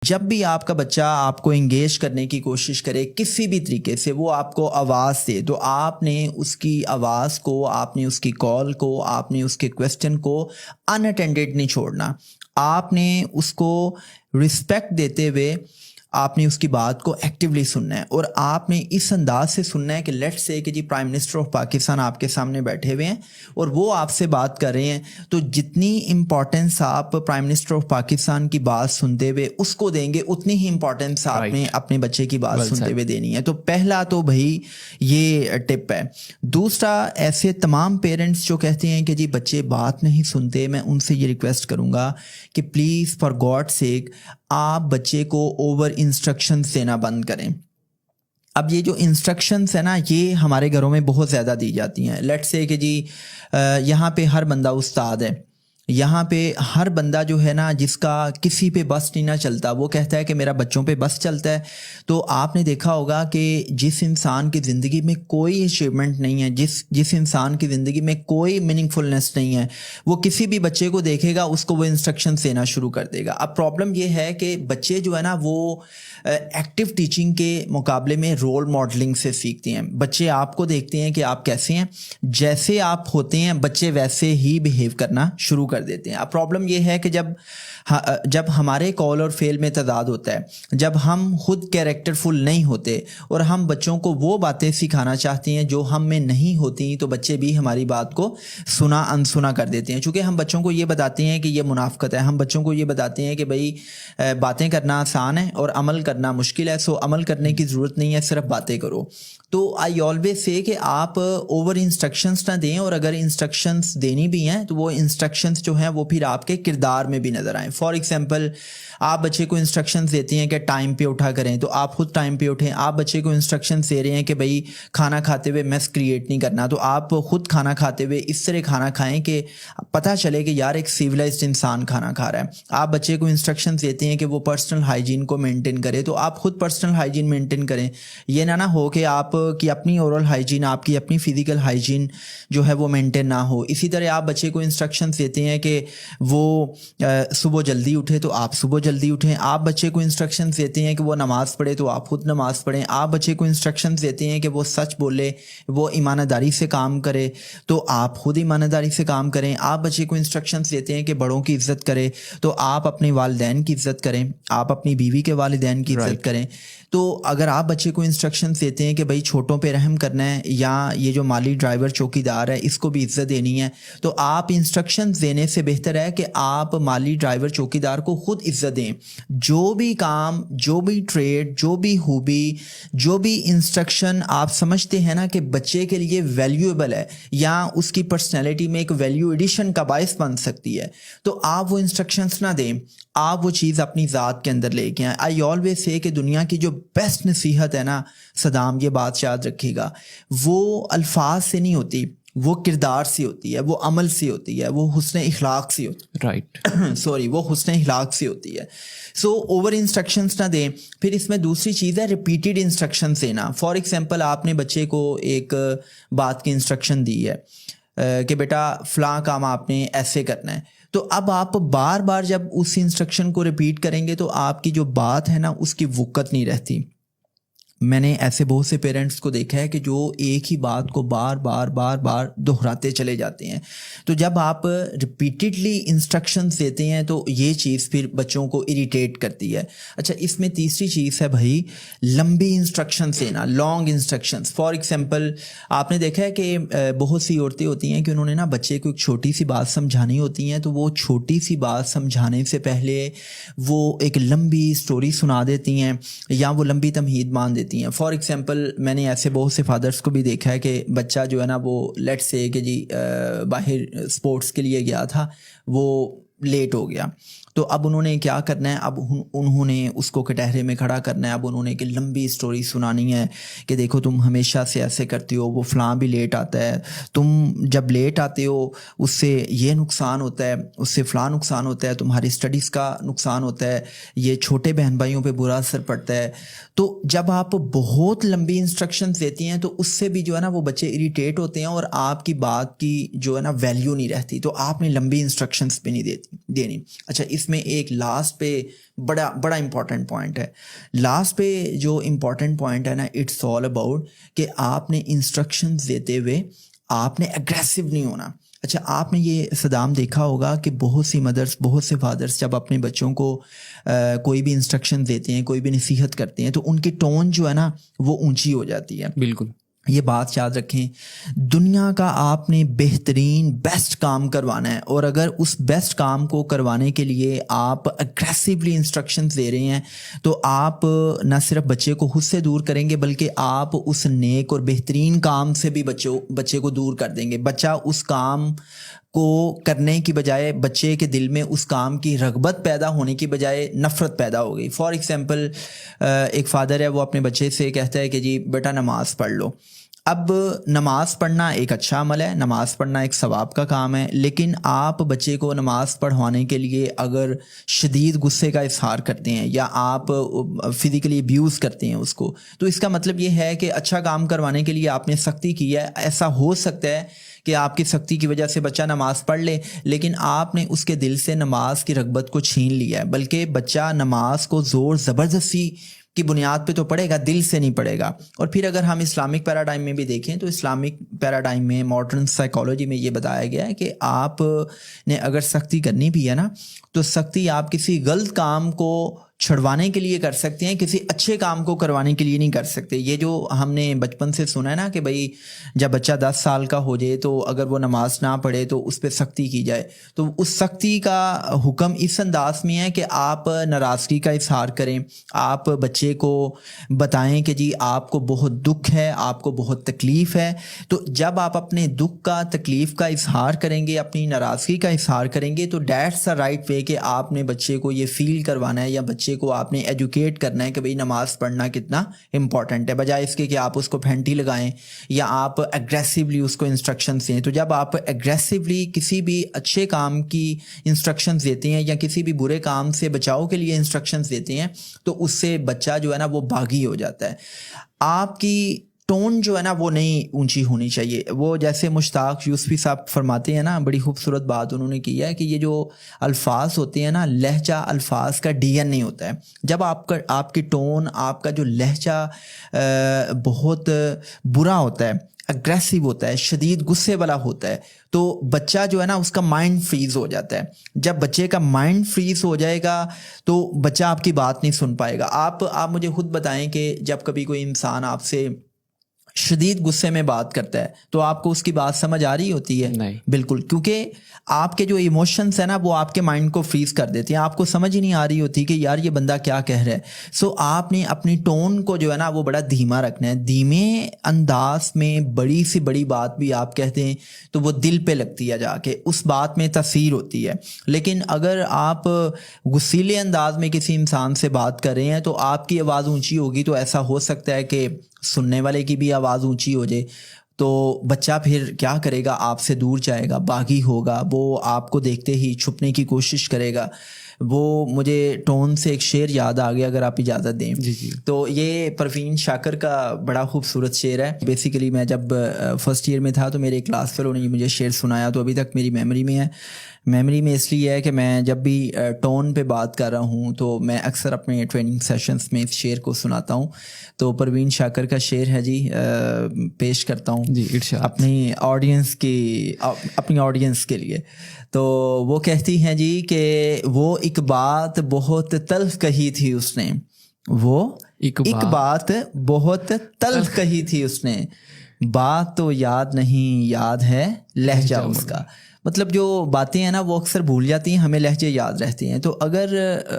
جب بھی آپ کا بچہ آپ کو انگیج کرنے کی کوشش کرے کسی بھی طریقے سے، وہ آپ کو آواز دے، تو آپ نے اس کی آواز کو، آپ نے اس کی کال کو، آپ نے اس کے کویسچن کو ان اٹینڈڈ نہیں چھوڑنا. آپ نے اس کو رسپیکٹ دیتے ہوئے آپ نے اس کی بات کو ایکٹیولی سننا ہے، اور آپ نے اس انداز سے سننا ہے کہ لیٹ سے کہ g prime minister of Pakistan آپ کے سامنے بیٹھے ہوئے ہیں اور وہ آپ سے بات کر رہے ہیں، تو جتنی امپورٹنس آپ پرائم منسٹر آف پاکستان کی بات سنتے ہوئے اس کو دیں گے، اتنی ہی امپورٹنس آپ نے اپنے بچے کی بات سنتے ہوئے دینی ہے. تو پہلا تو بھائی یہ ٹپ ہے. دوسرا، ایسے تمام پیرنٹس جو کہتے ہیں کہ جی بچے بات نہیں سنتے، میں ان سے یہ ریکویسٹ کروں گا کہ پلیز فار گاڈ سیک آپ بچے کو اوور انسٹرکشنز دینا بند کریں. اب یہ جو انسٹرکشنز ہیں نا، یہ ہمارے گھروں میں بہت زیادہ دی جاتی ہیں. لیٹس سے کہ جی یہاں پہ ہر بندہ استاد ہے، یہاں پہ ہر بندہ جو ہے نا جس کا کسی پہ بس نہیں نہ چلتا، وہ کہتا ہے کہ میرا بچوں پہ بس چلتا ہے. تو آپ نے دیکھا ہوگا کہ جس انسان کی زندگی میں کوئی اچیومنٹ نہیں ہے، جس انسان کی زندگی میں کوئی میننگ فلنس نہیں ہے، وہ کسی بھی بچے کو دیکھے گا اس کو وہ انسٹرکشنز دینا شروع کر دے گا. اب پرابلم یہ ہے کہ بچے جو ہے نا وہ ایکٹیو ٹیچنگ کے مقابلے میں رول ماڈلنگ سے سیکھتے ہیں. بچے آپ کو دیکھتے ہیں کہ آپ کیسے ہیں، جیسے آپ ہوتے ہیں بچے ویسے ہی بیہیو کرنا شروع کر دیتے ہیں. اب پرابلم یہ ہے کہ جب ہمارے کال اور فیل میں تضاد ہوتا ہے، جب ہم خود کیریکٹر فل نہیں ہوتے اور ہم بچوں کو وہ باتیں سکھانا چاہتے ہیں جو ہم میں نہیں ہوتی، تو بچے بھی ہماری بات کو سنا انسنا کر دیتے ہیں. چونکہ ہم بچوں کو یہ بتاتے ہیں کہ یہ منافقت ہے، ہم بچوں کو یہ بتاتے ہیں کہ بھائی باتیں کرنا آسان ہے اور عمل کرنا مشکل ہے، سو عمل کرنے کی ضرورت نہیں ہے، صرف باتیں کرو. تو آئی آلویز سے کہ آپ اوور انسٹرکشنز نہ دیں، اور اگر انسٹرکشنز دینی بھی ہیں تو وہ انسٹرکشنز جو ہیں وہ پھر آپ کے کردار میں بھی نظر آئیں. فار ایگزامپل، آپ بچے کو انسٹرکشنز دیتی ہیں کہ ٹائم پہ اٹھا کریں، تو آپ خود ٹائم پہ اٹھیں. آپ بچے کو انسٹرکشنز دے رہے ہیں کہ بھائی کھانا کھاتے ہوئے میس کریٹ نہیں کرنا، تو آپ خود کھانا کھاتے ہوئے اس طرح کھانا کھائیں کہ پتہ چلے کہ یار ایک سیولائزڈ انسان کھانا کھا رہا ہے. آپ بچے کو انسٹرکشنز دیتے ہیں کہ وہ پرسنل ہائیجین کو مینٹین کرے، تو آپ خود پرسنل ہائیجین مینٹین کریں. یہ نہ ہو کہ آپ کی اپنی اورل ہائیجین، آپ کی اپنی فزیکل ہائیجین جو ہے وہ مینٹین نہ ہو. اسی طرح آپ بچے کو انسٹرکشنز دیتے ہیں کہ وہ صبح جلدی اٹھے، تو آپ صبح جلدی اٹھیں. آپ بچے کو انسٹرکشنز دیتے ہیں کہ وہ نماز پڑھے، تو آپ خود نماز پڑھیں. آپ بچے کو انسٹرکشنز دیتے ہیں کہ وہ سچ بولے، وہ ایمانداری سے کام کرے، تو آپ خود ایمانداری سے کام کریں. آپ بچے کو انسٹرکشنز دیتے ہیں کہ بڑوں کی عزت کرے، تو آپ اپنے والدین کی عزت کریں، آپ اپنی بیوی کے والدین کی عزت کریں. تو اگر آپ بچے کو انسٹرکشنز دیتے ہیں کہ بھائی چھوٹوں پہ رحم کرنا ہے، یا یہ جو مالی ڈرائیور چوکی دار ہے اس کو بھی عزت دینی ہے، تو آپ انسٹرکشنز دینے سے بہتر ہے کہ آپ مالی ڈرائیور چوکی دار کو خود عزت دیں. جو بھی کام، جو بھی ٹریڈ، جو بھی خوبی، جو بھی انسٹرکشن آپ سمجھتے ہیں نا کہ بچے کے لیے ویلیویبل ہے یا اس کی پرسنالٹی میں ایک ویلیو ایڈیشن کا باعث بن سکتی ہے، تو آپ وہ انسٹرکشنز نہ دیں، آپ وہ چیز اپنی ذات کے اندر لے کے آئیں. آئی آلویز سے کہ دنیا کی جو بیسٹ نصیحت ہے نا صدام، یہ بات یاد رکھیے گا، وہ الفاظ سے نہیں ہوتی، وہ کردار سے ہوتی ہے، وہ عمل سے ہوتی ہے، وہ حسن اخلاق سے ہوتی ہے. وہ حسن اخلاق سے ہوتی ہے. سو اوور انسٹرکشنز نہ دیں. پھر اس میں دوسری چیز ہے ریپیٹیڈ انسٹرکشنز دینا. فار ایگزامپل، آپ نے بچے کو ایک بات کی انسٹرکشن دی ہے کہ بیٹا فلاں کام آپ نے ایسے کرنا ہے، تو اب آپ بار بار جب اس انسٹرکشن کو ریپیٹ کریں گے تو آپ کی جو بات ہے نا اس کی وقت نہیں رہتی. میں نے ایسے بہت سے پیرنٹس کو دیکھا ہے کہ جو ایک ہی بات کو بار بار دہراتے چلے جاتے ہیں. تو جب آپ ریپیٹیڈلی انسٹرکشنز دیتے ہیں تو یہ چیز پھر بچوں کو اریٹیٹ کرتی ہے. اچھا، اس میں تیسری چیز ہے بھائی لمبی انسٹرکشنز دینا، لانگ انسٹرکشنز. فار ایگزامپل، آپ نے دیکھا ہے کہ بہت سی عورتیں ہوتی ہیں کہ انہوں نے نا بچے کو ایک چھوٹی سی بات سمجھانی ہوتی ہیں، تو وہ چھوٹی سی بات سمجھانے سے پہلے وہ ایک لمبی اسٹوری سنا دیتی ہیں یا وہ لمبی تمہید مان دیتی ہیں. فار ایگزامپل، میں نے ایسے بہت سے فادرس کو بھی دیکھا ہے کہ بچہ جو ہے نا وہ لیٹ سے کہ جی باہر اسپورٹس کے لیے گیا تھا، وہ لیٹ ہو گیا، تو اب انہوں نے کیا کرنا ہے، اب انہوں نے اس کو کٹہرے میں کھڑا کرنا ہے. اب انہوں نے ایک لمبی اسٹوری سنانی ہے کہ دیکھو تم ہمیشہ سے ایسے کرتی ہو، وہ فلاں بھی لیٹ آتا ہے، تم جب لیٹ آتے ہو اس سے یہ نقصان ہوتا ہے، اس سے فلاں نقصان ہوتا ہے، تمہاری اسٹڈیز کا نقصان ہوتا ہے، یہ چھوٹے بہن بھائیوں پہ برا اثر پڑتا ہے. تو جب آپ بہت لمبی انسٹرکشنز دیتی ہیں تو اس سے بھی جو ہے نا وہ بچے اریٹیٹ ہوتے ہیں اور آپ کی بات کی جو ہے نا ویلیو نہیں رہتی. تو آپ نے لمبی انسٹرکشنز بھی نہیں دینی. اچھا، اس اس میں ایک لاسٹ پہ بڑا امپورٹنٹ پوائنٹ ہے. لاسٹ پہ جو امپورٹنٹ پوائنٹ ہے نا, اٹس آل اباؤٹ کہ آپ نے انسٹرکشنز دیتے ہوئے آپ نے اگریسو نہیں ہونا. اچھا, آپ نے یہ صدام دیکھا ہوگا کہ بہت سی مدرس, بہت سے فادرس جب اپنے بچوں کو کوئی بھی انسٹرکشن دیتے ہیں, کوئی بھی نصیحت کرتے ہیں, تو ان کی ٹون جو ہے نا وہ اونچی ہو جاتی ہے. بالکل, یہ بات یاد رکھیں, دنیا کا آپ نے بہترین بیسٹ کام کروانا ہے, اور اگر اس بیسٹ کام کو کروانے کے لیے آپ اگریسولی انسٹرکشنز دے رہے ہیں تو آپ نہ صرف بچے کو خود سے دور کریں گے بلکہ آپ اس نیک اور بہترین کام سے بھی بچے کو دور کر دیں گے. بچہ اس کام کو کرنے کی بجائے بچے کے دل میں اس کام کی رغبت پیدا ہونے کی بجائے نفرت پیدا ہو گئی. فار ایگزامپل, ایک فادر ہے, وہ اپنے بچے سے کہتا ہے کہ جی بیٹا نماز پڑھ لو. اب نماز پڑھنا ایک اچھا عمل ہے, نماز پڑھنا ایک ثواب کا کام ہے, لیکن آپ بچے کو نماز پڑھوانے کے لیے اگر شدید غصے کا اظہار کرتے ہیں یا آپ فزیکلی ابیوز کرتے ہیں اس کو, تو اس کا مطلب یہ ہے کہ اچھا کام کروانے کے لیے آپ نے سختی کی ہے. ایسا ہو سکتا ہے کہ آپ کی سختی کی وجہ سے بچہ نماز پڑھ لے, لیکن آپ نے اس کے دل سے نماز کی رغبت کو چھین لیا ہے. بلکہ بچہ نماز کو زور زبردستی کی بنیاد پہ تو پڑھے گا, دل سے نہیں پڑھے گا. اور پھر اگر ہم اسلامک پیراڈائم میں بھی دیکھیں تو اسلامک پیراڈائم میں, ماڈرن سائیکالوجی میں یہ بتایا گیا ہے کہ آپ نے اگر سختی کرنی بھی ہے نا, تو سختی آپ کسی غلط کام کو چھڑوانے کے لیے کر سکتے ہیں, کسی اچھے کام کو کروانے کے لیے نہیں کر سکتے. یہ جو ہم نے بچپن سے سنا ہے نا کہ بھائی جب بچہ 10 سال کا ہو جائے تو اگر وہ نماز نہ پڑھے تو اس پہ سختی کی جائے, تو اس سختی کا حکم اس انداز میں ہے کہ آپ ناراضگی کا اظہار کریں, آپ بچے کو بتائیں کہ جی آپ کو بہت دکھ ہے, آپ کو بہت تکلیف ہے. تو جب آپ اپنے دکھ کا, تکلیف کا اظہار کریں گے, اپنی ناراضگی کا اظہار کریں گے, تو دیٹس دا رائٹ وے کہ آپ نے بچے کو یہ فیل کروانا ہے یا بچے کو آپ نے ایجوکیٹ کرنا ہے کہ بھئی نماز پڑھنا کتنا امپورٹنٹ ہے, بجائے اس کے کہ آپ اس کو پھینٹی لگائیں یا آپ اگریسولی اس کو انسٹرکشنز دیں. تو جب آپ اگریسولی کسی بھی اچھے کام کی انسٹرکشنز دیتے ہیں یا کسی بھی برے کام سے بچاؤ کے لیے انسٹرکشنز دیتے ہیں تو اس سے بچہ جو ہے نا وہ باغی ہو جاتا ہے. آپ کی ٹون جو ہے نا وہ نہیں اونچی ہونی چاہیے. وہ جیسے مشتاق یوسفی صاحب فرماتے ہیں نا, بڑی خوبصورت بات انہوں نے کی ہے کہ یہ جو الفاظ ہوتے ہیں نا, لہجہ الفاظ کا ڈی این اے ہوتا ہے. جب آپ کی ٹون, آپ کا جو لہجہ بہت برا ہوتا ہے, اگریسو ہوتا ہے, شدید غصے والا ہوتا ہے, تو بچہ جو ہے نا اس کا مائنڈ فریز ہو جاتا ہے. جب بچے کا مائنڈ فریز ہو جائے گا تو بچہ آپ کی بات نہیں سن پائے گا. آپ مجھے خود بتائیں کہ جب کبھی کوئی انسان آپ سے شدید غصے میں بات کرتا ہے تو آپ کو اس کی بات سمجھ آ رہی ہوتی ہے؟ نہیں, بالکل, کیونکہ آپ کے جو ایموشنس ہیں نا وہ آپ کے مائنڈ کو فریز کر دیتے ہیں, آپ کو سمجھ ہی نہیں آ رہی ہوتی کہ یار یہ بندہ کیا کہہ رہا ہے. سو آپ نے اپنی ٹون کو جو ہے نا وہ بڑا دھیما رکھنا ہے. دھیمے انداز میں بڑی سی بڑی بات بھی آپ کہتے ہیں تو وہ دل پہ لگتی ہے, جا کے اس بات میں تاثیر ہوتی ہے. لیکن اگر آپ غصیلے انداز میں کسی انسان سے بات کر رہے ہیں تو آپ کی آواز اونچی ہوگی, تو ایسا ہو سکتا ہے کہ سننے والے کی بھی آواز اونچی ہو جائے, تو بچہ پھر کیا کرے گا, آپ سے دور جائے گا, باغی ہوگا, وہ آپ کو دیکھتے ہی چھپنے کی کوشش کرے گا. وہ مجھے ٹون سے ایک شعر یاد آ گیا, اگر آپ اجازت دیں. جی. تو یہ پروین شاکر کا بڑا خوبصورت شعر ہے. بیسیکلی میں جب فرسٹ ایئر میں تھا تو میرے کلاس فیلو نے مجھے شعر سنایا, تو ابھی تک میری میموری میں ہے. میموری میں اس لیے ہے کہ میں جب بھی ٹون پہ بات کر رہا ہوں تو میں اکثر اپنے ٹریننگ سیشنز میں اس شعر کو سناتا ہوں. تو پروین شاکر کا شعر ہے جی, پیش کرتا ہوں جی ارشاد. اپنی آڈینس کے لیے. تو وہ کہتی ہیں جی کہ وہ ایک بات بہت تلخ کہی تھی اس نے, وہ ایک بات بہت تلخ کہی تھی اس نے, بات تو یاد نہیں یاد ہے لہجہ اس کا. مطلب جو باتیں ہیں نا وہ اکثر بھول جاتی ہیں, ہمیں لہجے یاد رہتے ہیں. تو اگر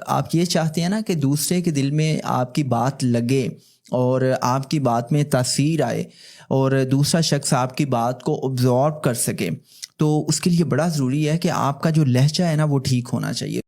آپ یہ چاہتے ہیں نا کہ دوسرے کے دل میں آپ کی بات لگے اور آپ کی بات میں تاثیر آئے اور دوسرا شخص آپ کی بات کو ابزارب کر سکے, تو اس کے لیے بڑا ضروری ہے کہ آپ کا جو لہجہ ہے نا وہ ٹھیک ہونا چاہیے.